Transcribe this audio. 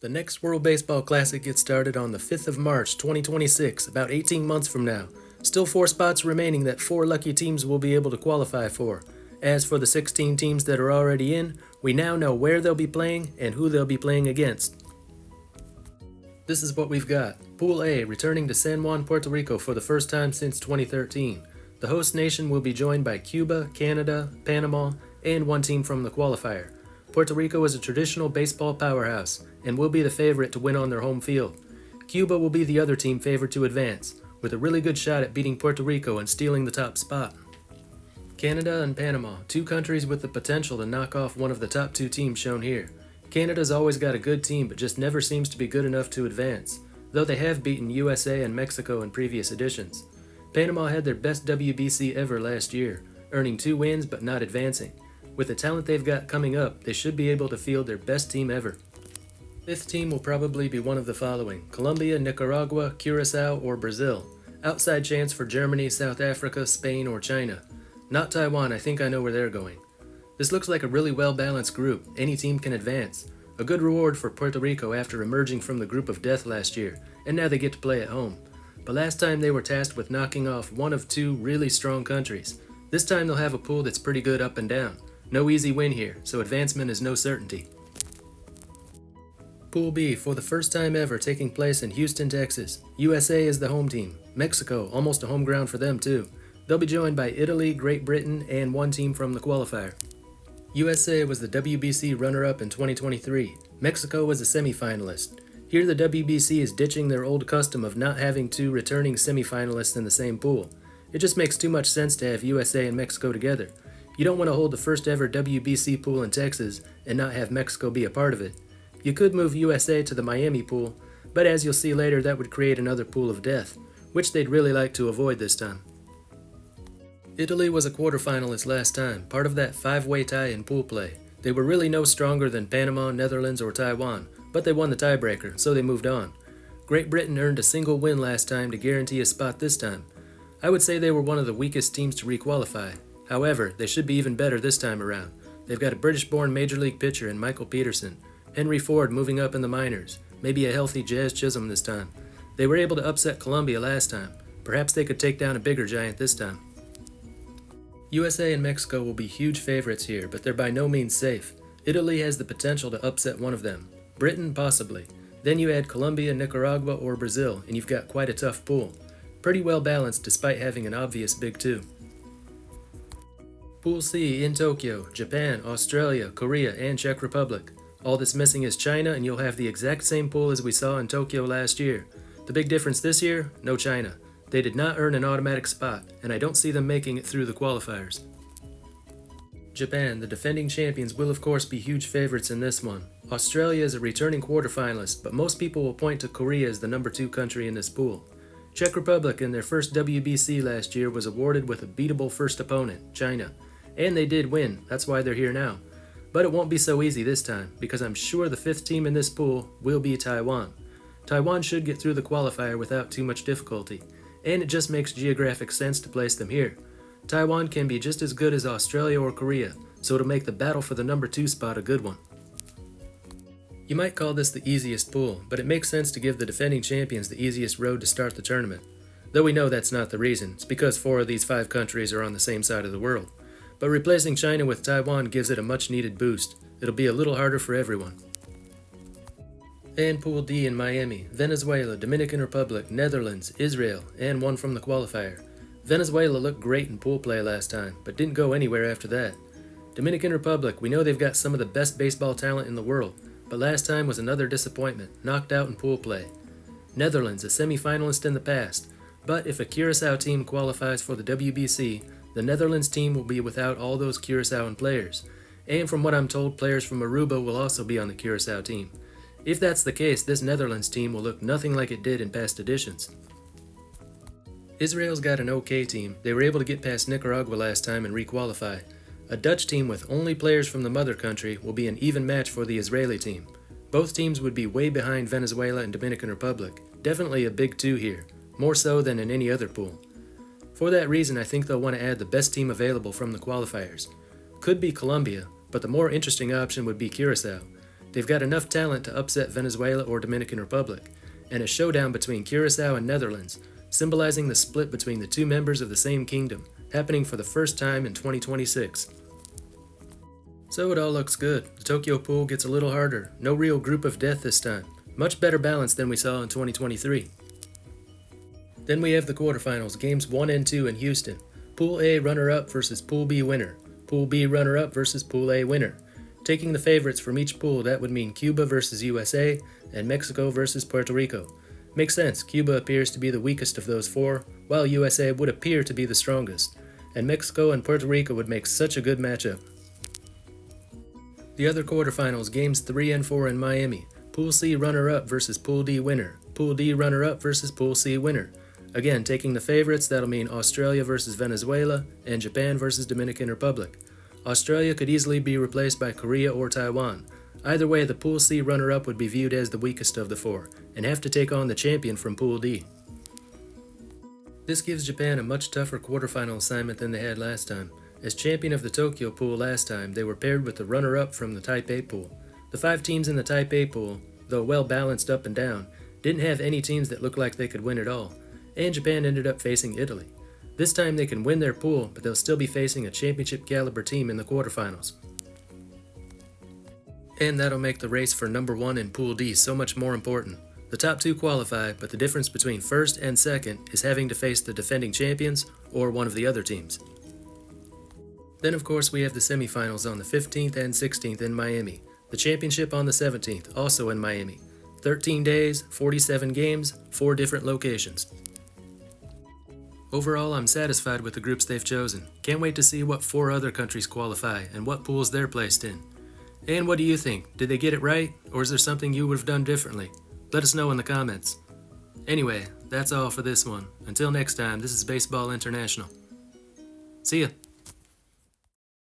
The next World Baseball Classic gets started on the 5th of March 2026, about 18 months from now. Still 4 spots remaining that 4 lucky teams will be able to qualify for. As for the 16 teams that are already in, we now know where they'll be playing and who they'll be playing against. This is what we've got. Pool A returning to San Juan, Puerto Rico for the first time since 2013. The host nation will be joined by Cuba, Canada, Panama, and 1 team from the qualifier. Puerto Rico is a traditional baseball powerhouse and will be the favorite to win on their home field. Cuba will be the other team favored to advance, with a really good shot at beating Puerto Rico and stealing the top spot. Canada and Panama, 2 countries with the potential to knock off one of the top 2 teams shown here. Canada's always got a good team but just never seems to be good enough to advance, though they have beaten USA and Mexico in previous editions. Panama had their best WBC ever last year, earning 2 wins but not advancing. With the talent they've got coming up, they should be able to field their best team ever. 5th team will probably be one of the following: Colombia, Nicaragua, Curacao, or Brazil. Outside chance for Germany, South Africa, Spain, or China. Not Taiwan, I think I know where they're going. This looks like a really well-balanced group. Any team can advance. A good reward for Puerto Rico after emerging from the group of death last year, and now they get to play at home. But last time they were tasked with knocking off one of 2 really strong countries. This time they'll have a pool that's pretty good up and down. No easy win here, so advancement is no certainty. Pool B, for the first time ever, taking place in Houston, Texas. USA is the home team. Mexico, almost a home ground for them too. They'll be joined by Italy, Great Britain, and 1 team from the qualifier. USA was the WBC runner-up in 2023. Mexico was a semifinalist. Here the WBC is ditching their old custom of not having 2 returning semifinalists in the same pool. It just makes too much sense to have USA and Mexico together. You don't want to hold the first ever WBC pool in Texas and not have Mexico be a part of it. You could move USA to the Miami pool, but as you'll see later, that would create another pool of death, which they'd really like to avoid this time. Italy was a quarterfinalist last time, part of that 5-way tie in pool play. They were really no stronger than Panama, Netherlands, or Taiwan, but they won the tiebreaker, so they moved on. Great Britain earned a single win last time to guarantee a spot this time. I would say they were one of the weakest teams to requalify. However, they should be even better this time around. They've got a British-born Major League pitcher in Michael Peterson, Henry Ford moving up in the minors, maybe a healthy Jazz Chisholm this time. They were able to upset Colombia last time. Perhaps they could take down a bigger giant this time. USA and Mexico will be huge favorites here, but they're by no means safe. Italy has the potential to upset one of them. Britain, possibly. Then you add Colombia, Nicaragua, or Brazil, and you've got quite a tough pool. Pretty well balanced despite having an obvious big 2. Pool C in Tokyo, Japan, Australia, Korea, and Czech Republic. All that's missing is China, and you'll have the exact same pool as we saw in Tokyo last year. The big difference this year? No China. They did not earn an automatic spot, and I don't see them making it through the qualifiers. Japan, the defending champions, will of course be huge favorites in this one. Australia is a returning quarterfinalist, but most people will point to Korea as the number 2 country in this pool. Czech Republic in their first WBC last year was awarded with a beatable first opponent, China. And they did win, that's why they're here now. But it won't be so easy this time, because I'm sure the 5th team in this pool will be Taiwan. Taiwan should get through the qualifier without too much difficulty, and it just makes geographic sense to place them here. Taiwan can be just as good as Australia or Korea, so it'll make the battle for the number 2 spot a good one. You might call this the easiest pool, but it makes sense to give the defending champions the easiest road to start the tournament. Though we know that's not the reason, it's because 4 of these 5 countries are on the same side of the world. But replacing China with Taiwan gives it a much needed boost. It'll be a little harder for everyone. And Pool D in Miami, Venezuela, Dominican Republic, Netherlands, Israel, and 1 from the qualifier. Venezuela looked great in pool play last time, but didn't go anywhere after that. Dominican Republic, we know they've got some of the best baseball talent in the world, but last time was another disappointment, knocked out in pool play. Netherlands, a semi-finalist in the past, but if a Curacao team qualifies for the WBC, the Netherlands team will be without all those Curaçaoan players, and from what I'm told, players from Aruba will also be on the Curacao team. If that's the case, this Netherlands team will look nothing like it did in past editions. Israel's got an okay team. They were able to get past Nicaragua last time and requalify. A Dutch team with only players from the mother country will be an even match for the Israeli team. Both teams would be way behind Venezuela and Dominican Republic. Definitely a big 2 here, more so than in any other pool. For that reason, I think they'll want to add the best team available from the qualifiers. Could be Colombia, but the more interesting option would be Curacao. They've got enough talent to upset Venezuela or Dominican Republic, and a showdown between Curacao and Netherlands, symbolizing the split between the two members of the same kingdom, happening for the first time in 2026. So it all looks good. The Tokyo pool gets a little harder. No real group of death this time. Much better balance than we saw in 2023. Then we have the quarterfinals, games 1 and 2 in Houston. Pool A runner-up versus Pool B winner. Pool B runner-up versus Pool A winner. Taking the favorites from each pool, that would mean Cuba versus USA and Mexico versus Puerto Rico. Makes sense, Cuba appears to be the weakest of those four, while USA would appear to be the strongest. And Mexico and Puerto Rico would make such a good matchup. The other quarterfinals, games 3 and 4 in Miami. Pool C runner-up versus Pool D winner. Pool D runner-up versus Pool C winner. Again, taking the favorites, that'll mean Australia versus Venezuela and Japan versus Dominican Republic. Australia could easily be replaced by Korea or Taiwan. Either way, the Pool C runner-up would be viewed as the weakest of the four, and have to take on the champion from Pool D. This gives Japan a much tougher quarterfinal assignment than they had last time. As champion of the Tokyo pool last time, they were paired with the runner-up from the Type A pool. The 5 teams in the Type A pool, though well balanced up and down, didn't have any teams that looked like they could win at all, and Japan ended up facing Italy. This time they can win their pool, but they'll still be facing a championship caliber team in the quarterfinals. And that'll make the race for number 1 in Pool D so much more important. The top 2 qualify, but the difference between first and second is having to face the defending champions or one of the other teams. Then of course we have the semifinals on the 15th and 16th in Miami. The championship on the 17th, also in Miami. 13 days, 47 games, 4 different locations. Overall, I'm satisfied with the groups they've chosen. Can't wait to see what 4 other countries qualify and what pools they're placed in. And what do you think? Did they get it right, or is there something you would have done differently? Let us know in the comments. Anyway, that's all for this one. Until next time, this is Baseball International. See ya!